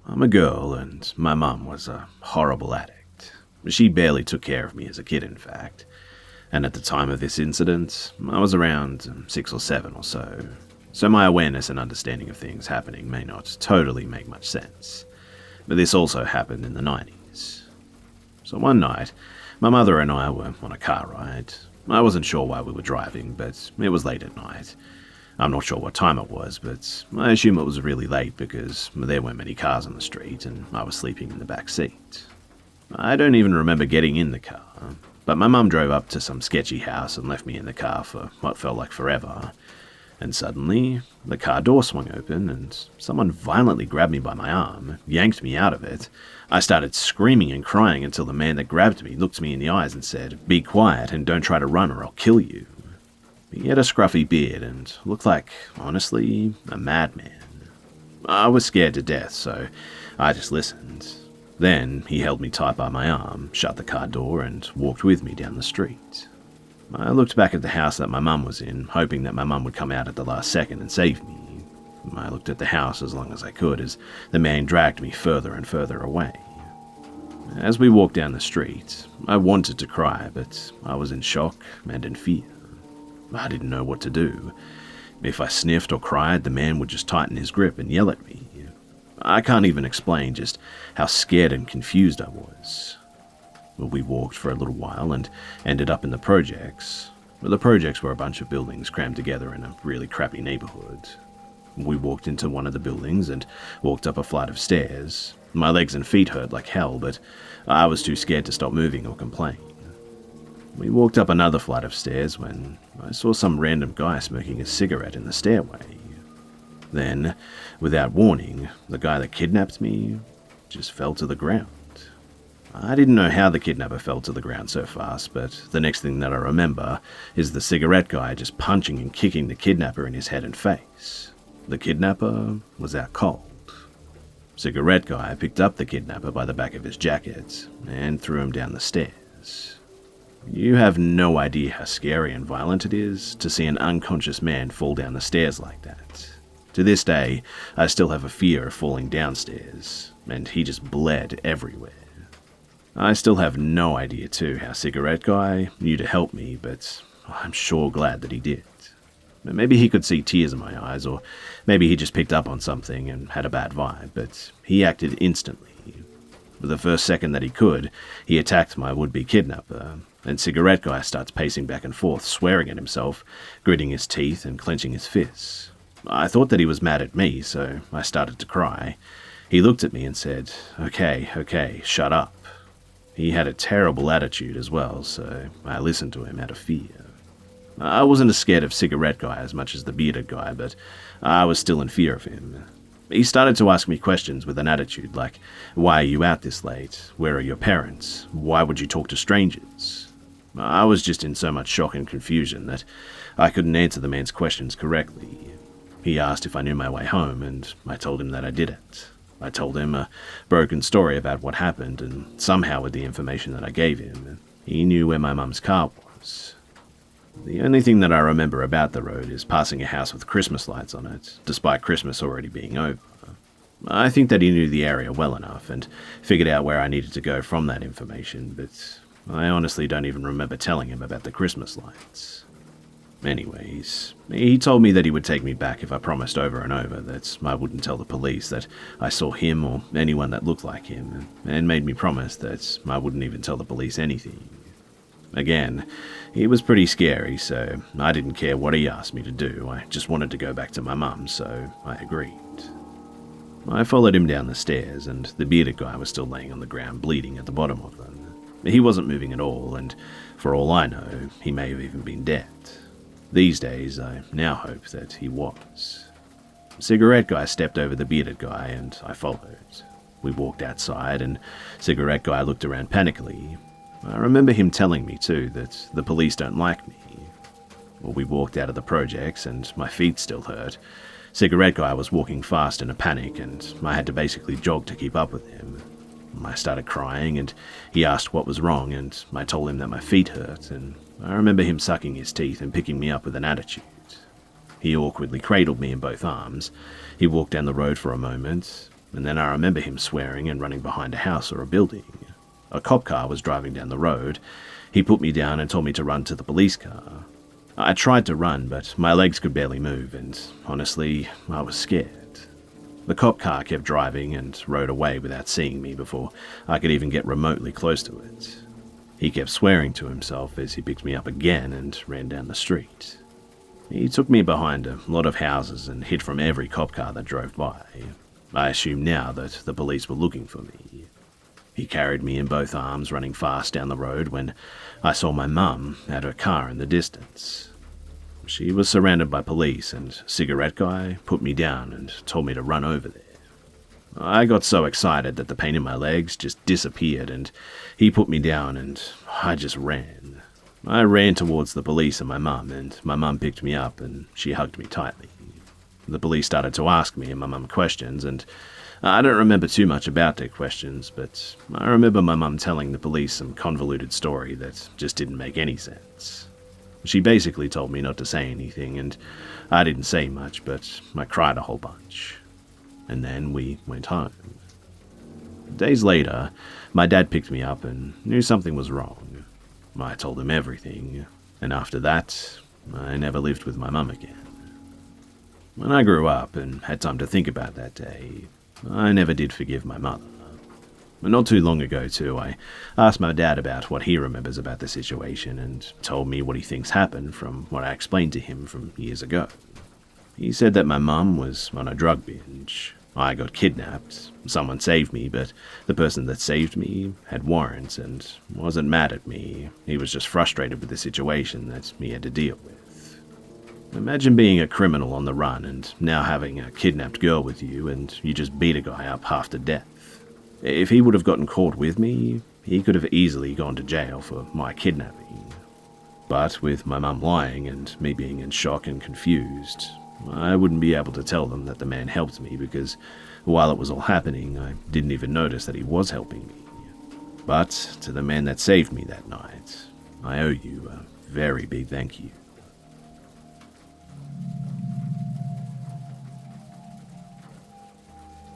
I'm a girl, and my mum was a horrible addict. She barely took care of me as a kid, in fact. And at the time of this incident, I was around 6 or 7 or so. So my awareness and understanding of things happening may not totally make much sense. But this also happened in the 90s. So one night, my mother and I were on a car ride. I wasn't sure why we were driving, but it was late at night. I'm not sure what time it was, but I assume it was really late because there weren't many cars on the street and I was sleeping in the back seat. I don't even remember getting in the car, but my mum drove up to some sketchy house and left me in the car for what felt like forever. And suddenly, the car door swung open and someone violently grabbed me by my arm, yanked me out of it. I started screaming and crying until the man that grabbed me looked me in the eyes and said, "Be quiet and don't try to run or I'll kill you." He had a scruffy beard and looked like, honestly, a madman. I was scared to death, so I just listened. Then he held me tight by my arm, shut the car door, and walked with me down the street. I looked back at the house that my mum was in, hoping that my mum would come out at the last second and save me. I looked at the house as long as I could as the man dragged me further and further away. As we walked down the street, I wanted to cry, but I was in shock and in fear. I didn't know what to do. If I sniffed or cried, the man would just tighten his grip and yell at me. I can't even explain just how scared and confused I was. We walked for a little while and ended up in the projects. The projects were a bunch of buildings crammed together in a really crappy neighborhood. We walked into one of the buildings and walked up a flight of stairs. My legs and feet hurt like hell, but I was too scared to stop moving or complain. We walked up another flight of stairs when I saw some random guy smoking a cigarette in the stairway. Then, without warning, the guy that kidnapped me just fell to the ground. I didn't know how the kidnapper fell to the ground so fast, but the next thing that I remember is the cigarette guy just punching and kicking the kidnapper in his head and face. The kidnapper was out cold. Cigarette guy picked up the kidnapper by the back of his jacket and threw him down the stairs. You have no idea how scary and violent it is to see an unconscious man fall down the stairs like that. To this day, I still have a fear of falling downstairs, and he just bled everywhere. I still have no idea too how Cigarette Guy knew to help me, but I'm sure glad that he did. Maybe he could see tears in my eyes, or maybe he just picked up on something and had a bad vibe, but he acted instantly. The first second that he could, he attacked my would-be kidnapper, and Cigarette Guy starts pacing back and forth, swearing at himself, gritting his teeth and clenching his fists. I thought that he was mad at me, so I started to cry. He looked at me and said, Okay, shut up." He had a terrible attitude as well, so I listened to him out of fear. I wasn't as scared of Cigarette Guy as much as the bearded guy, but I was still in fear of him. He started to ask me questions with an attitude like, "Why are you out this late? Where are your parents? Why would you talk to strangers?" I was just in so much shock and confusion that I couldn't answer the man's questions correctly. He asked if I knew my way home, and I told him that I didn't. I told him a broken story about what happened, and somehow with the information that I gave him, he knew where my mum's car was. The only thing that I remember about the road is passing a house with Christmas lights on it, despite Christmas already being over. I think that he knew the area well enough and figured out where I needed to go from that information, but I honestly don't even remember telling him about the Christmas lights. Anyways, he told me that he would take me back if I promised over and over that I wouldn't tell the police that I saw him or anyone that looked like him, and made me promise that I wouldn't even tell the police anything. Again, he was pretty scary, so I didn't care what he asked me to do. I just wanted to go back to my mum, so I agreed. I followed him down the stairs, and the bearded guy was still laying on the ground bleeding at the bottom of them. He wasn't moving at all, and for all I know, he may have even been dead. These days, I now hope that he was. Cigarette Guy stepped over the bearded guy, and I followed. We walked outside, and Cigarette Guy looked around panically. I remember him telling me, too, that the police don't like me. Well, we walked out of the projects, and my feet still hurt. Cigarette Guy was walking fast in a panic, and I had to basically jog to keep up with him. I started crying, and he asked what was wrong, and I told him that my feet hurt, and I remember him sucking his teeth and picking me up with an attitude. He awkwardly cradled me in both arms. He walked down the road for a moment. and then I remember him swearing and running behind a house or a building. A cop car was driving down the road. He put me down and told me to run to the police car. I tried to run, but my legs could barely move, and honestly, I was scared. The cop car kept driving and rode away without seeing me before I could even get remotely close to it. He kept swearing to himself as he picked me up again and ran down the street. He took me behind a lot of houses and hid from every cop car that drove by. I assume now that the police were looking for me. He carried me in both arms, running fast down the road when I saw my mum at her car in the distance. She was surrounded by police, and Cigarette Guy put me down and told me to run over there. I got so excited that the pain in my legs just disappeared, and he put me down and I just ran. I ran towards the police and my mum picked me up and she hugged me tightly. The police started to ask me and my mum questions, and I don't remember too much about their questions, but I remember my mum telling the police some convoluted story that just didn't make any sense. She basically told me not to say anything, and I didn't say much, but I cried a whole bunch. And then we went home. Days later, my dad picked me up and knew something was wrong. I told him everything, and after that, I never lived with my mum again. When I grew up and had time to think about that day, I never did forgive my mother. Not too long ago, too, I asked my dad about what he remembers about the situation and told me what he thinks happened from what I explained to him from years ago. He said that my mum was on a drug binge. I got kidnapped. Someone saved me, but the person that saved me had warrants and wasn't mad at me. He was just frustrated with the situation that he had to deal with. Imagine being a criminal on the run and now having a kidnapped girl with you and you just beat a guy up half to death. If he would have gotten caught with me, he could have easily gone to jail for my kidnapping. But with my mum lying and me being in shock and confused, I wouldn't be able to tell them that the man helped me because while it was all happening, I didn't even notice that he was helping me. But to the man that saved me that night, I owe you a very big thank you.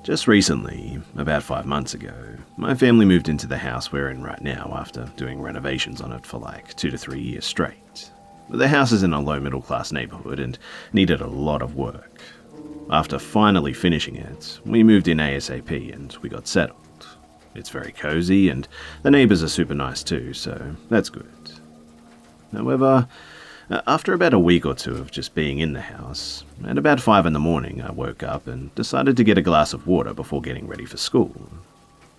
Just recently, about 5 months ago, my family moved into the house we're in right now after doing renovations on it for like 2 to 3 years straight. The house is in a low middle class neighborhood and needed a lot of work. After finally finishing it, we moved in ASAP and we got settled. It's very cozy and the neighbors are super nice too, so that's good. However, after about a week or two of just being in the house, at about 5 in the morning I woke up and decided to get a glass of water before getting ready for school.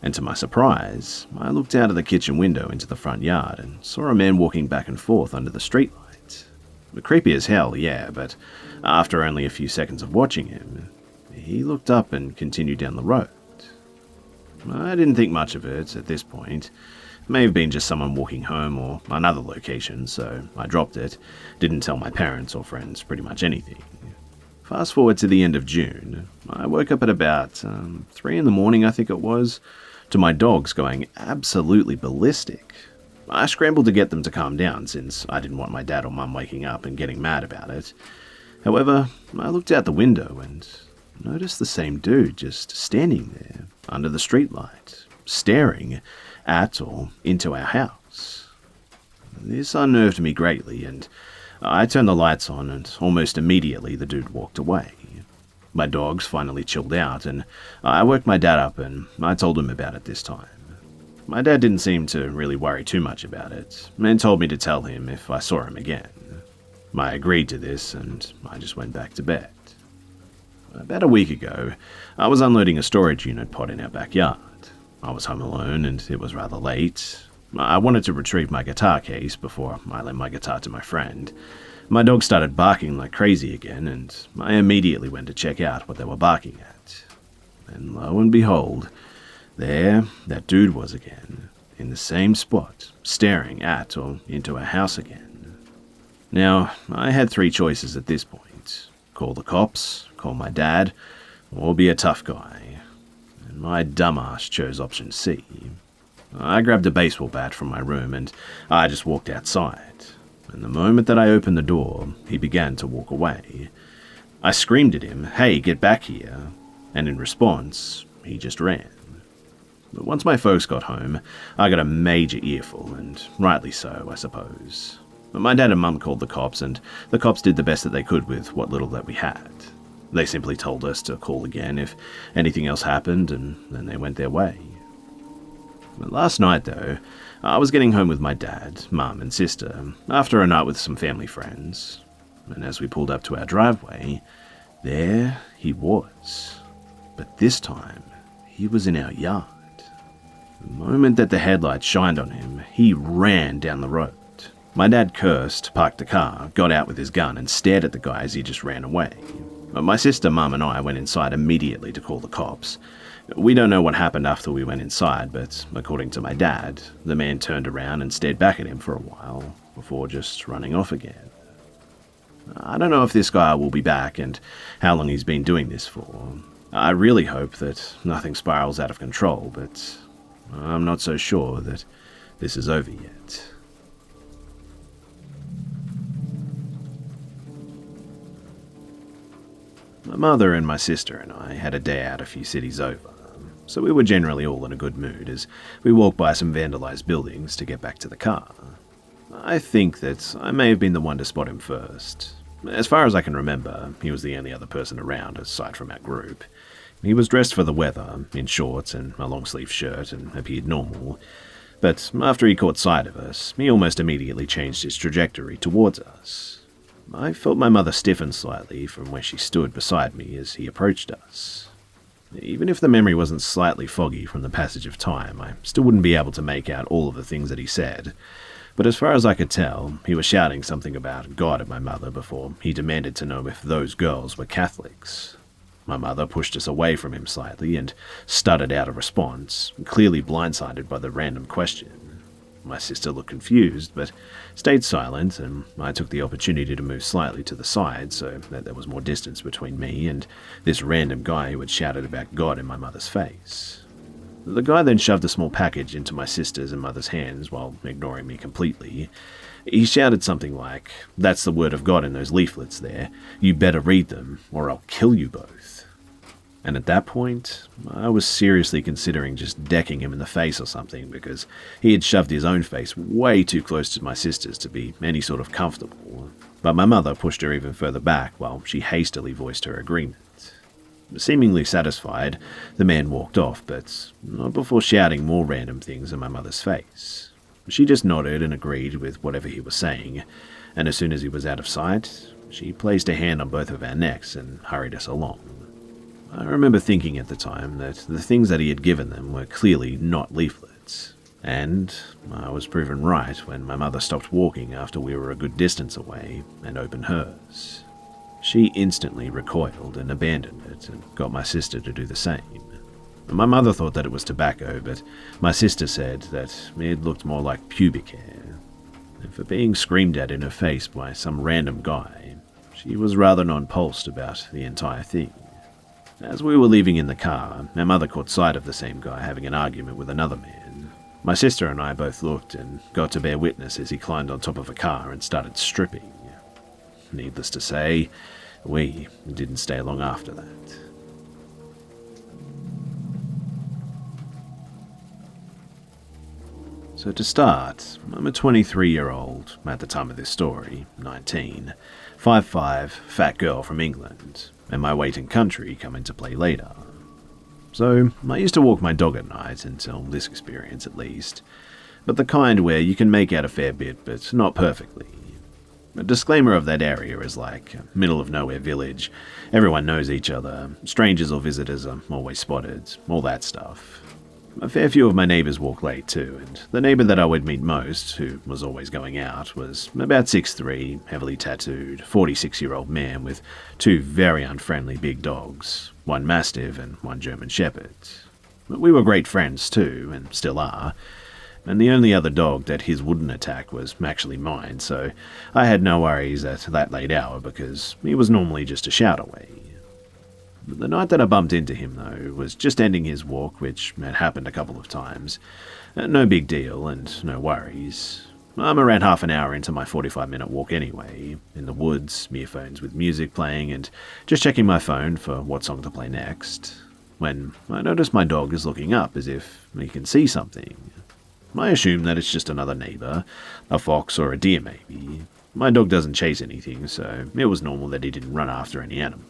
And to my surprise, I looked out of the kitchen window into the front yard and saw a man walking back and forth under the streetlight. Creepy as hell, yeah, but after only a few seconds of watching him, he looked up and continued down the road. I didn't think much of it at this point. May have been just someone walking home or another location, so I dropped it, didn't tell my parents or friends pretty much anything. Fast forward to the end of June, I woke up at about 3 in the morning, I think it was, to my dogs going absolutely ballistic. I scrambled to get them to calm down since I didn't want my dad or mum waking up and getting mad about it. However, I looked out the window and noticed the same dude just standing there under the streetlight, staring at or into our house. This unnerved me greatly, and I turned the lights on, and almost immediately the dude walked away. My dogs finally chilled out, and I woke my dad up and I told him about it this time. My dad didn't seem to really worry too much about it, and told me to tell him if I saw him again. I agreed to this, and I just went back to bed. About a week ago, I was unloading a storage unit pod in our backyard. I was home alone and it was rather late. I wanted to retrieve my guitar case before I lent my guitar to my friend. My dog started barking like crazy again and I immediately went to check out what they were barking at. And lo and behold, there that dude was again, in the same spot, staring at or into our house again. Now, I had 3 choices at this point. Call the cops, call my dad, or be a tough guy. My dumbass chose option C. I grabbed a baseball bat from my room and I just walked outside. And the moment that I opened the door, he began to walk away. I screamed at him, "Hey, get back here!" And in response, he just ran. But once my folks got home, I got a major earful, and rightly so, I suppose. But my dad and mum called the cops, and the cops did the best that they could with what little that we had. They simply told us to call again if anything else happened, and then they went their way. But last night, though, I was getting home with my dad, mum, and sister after a night with some family friends, and as we pulled up to our driveway, there he was. But this time, he was in our yard. The moment that the headlights shined on him, he ran down the road. My dad cursed, parked the car, got out with his gun, and stared at the guy as he just ran away. My sister, mum, and I went inside immediately to call the cops. We don't know what happened after we went inside, but according to my dad, the man turned around and stared back at him for a while before just running off again. I don't know if this guy will be back and how long he's been doing this for. I really hope that nothing spirals out of control, but I'm not so sure that this is over yet. My mother and my sister and I had a day out a few cities over, so we were generally all in a good mood as we walked by some vandalized buildings to get back to the car. I think that I may have been the one to spot him first. As far as I can remember, he was the only other person around aside from our group. He was dressed for the weather, in shorts and a long-sleeve shirt, and appeared normal. But after he caught sight of us, he almost immediately changed his trajectory towards us. I felt my mother stiffen slightly from where she stood beside me as he approached us. Even if the memory wasn't slightly foggy from the passage of time, I still wouldn't be able to make out all of the things that he said. But as far as I could tell, he was shouting something about God at my mother before he demanded to know if those girls were Catholics. My mother pushed us away from him slightly and stuttered out a response, clearly blindsided by the random question. My sister looked confused, but stayed silent, and I took the opportunity to move slightly to the side so that there was more distance between me and this random guy who had shouted about God in my mother's face. The guy then shoved a small package into my sister's and mother's hands while ignoring me completely. He shouted something like, "That's the word of God in those leaflets there. You better read them, or I'll kill you both." And at that point, I was seriously considering just decking him in the face or something because he had shoved his own face way too close to my sister's to be any sort of comfortable. But my mother pushed her even further back while she hastily voiced her agreement. Seemingly satisfied, the man walked off, but not before shouting more random things in my mother's face. She just nodded and agreed with whatever he was saying, and as soon as he was out of sight, she placed a hand on both of our necks and hurried us along. I remember thinking at the time that the things that he had given them were clearly not leaflets, and I was proven right when my mother stopped walking after we were a good distance away and opened hers. She instantly recoiled and abandoned it and got my sister to do the same. My mother thought that it was tobacco, but my sister said that it looked more like pubic hair. And for being screamed at in her face by some random guy, she was rather nonplussed about the entire thing. As we were leaving in the car, my mother caught sight of the same guy having an argument with another man. My sister and I both looked and got to bear witness as he climbed on top of a car and started stripping. Needless to say, we didn't stay long after that. So to start, I'm a 23-year-old, at the time of this story, 19, 5'5", fat girl from England, and my weight and country come into play later. So, I used to walk my dog at night until this experience at least, but the kind where you can make out a fair bit but not perfectly. A disclaimer of that area is like a middle-of-nowhere village, everyone knows each other, strangers or visitors are always spotted, all that stuff. A fair few of my neighbours walk late too, and the neighbour that I would meet most, who was always going out, was about 6'3", heavily tattooed, 46-year-old man with two very unfriendly big dogs, one Mastiff and one German Shepherd. We were great friends too, and still are, and the only other dog that his wouldn't attack was actually mine, so I had no worries at that late hour because he was normally just a shout away. The night that I bumped into him, though, was just ending his walk, which had happened a couple of times. No big deal, and no worries. I'm around half an hour into my 45-minute walk anyway, in the woods, earphones with music playing, and just checking my phone for what song to play next. when I notice my dog is looking up as if he can see something. I assume that it's just another neighbor, a fox or a deer maybe. My dog doesn't chase anything, so it was normal that he didn't run after any animal.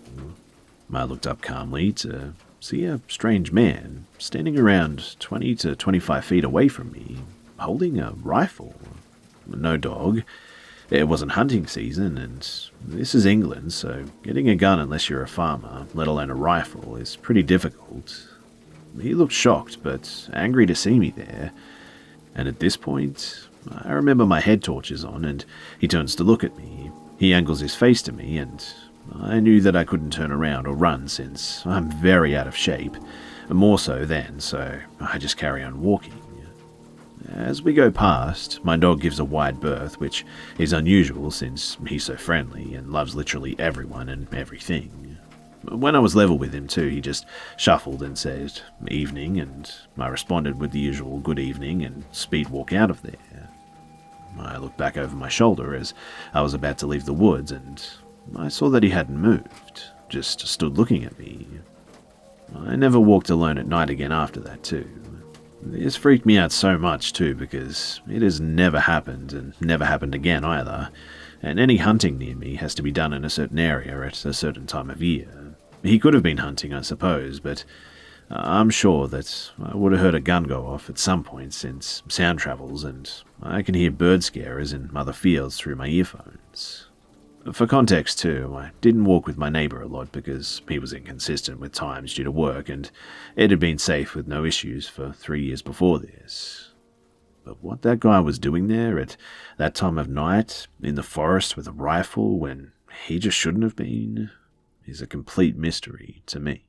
I looked up calmly to see a strange man standing around 20 to 25 feet away from me, holding a rifle. No dog. It wasn't hunting season, and this is England, so getting a gun unless you're a farmer, let alone a rifle, is pretty difficult. He looked shocked, but angry to see me there. And at this point, I remember my head torch is on, and he turns to look at me. He angles his face to me, and I knew that I couldn't turn around or run since I'm very out of shape, more so then, so I just carry on walking. As we go past, my dog gives a wide berth, which is unusual since he's so friendly and loves literally everyone and everything. When I was level with him too, he just shuffled and said, "Evening," and I responded with the usual "good evening" and speed walk out of there. I looked back over my shoulder as I was about to leave the woods, and I saw that he hadn't moved, just stood looking at me. I never walked alone at night again after that too. This freaked me out so much too because it has never happened and never happened again either, and any hunting near me has to be done in a certain area at a certain time of year. He could have been hunting, I suppose, but I'm sure that I would have heard a gun go off at some point since sound travels and I can hear bird scarers in other fields through my earphones. For context too, I didn't walk with my neighbour a lot because he was inconsistent with times due to work and it had been safe with no issues for 3 years before this. But what that guy was doing there at that time of night, in the forest with a rifle when he just shouldn't have been, is a complete mystery to me.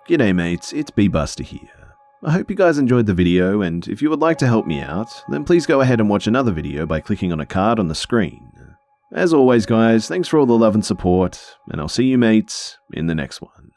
G'day mates, it's Busta here. I hope you guys enjoyed the video, and if you would like to help me out, then please go ahead and watch another video by clicking on a card on the screen. As always guys, thanks for all the love and support, and I'll see you mates in the next one.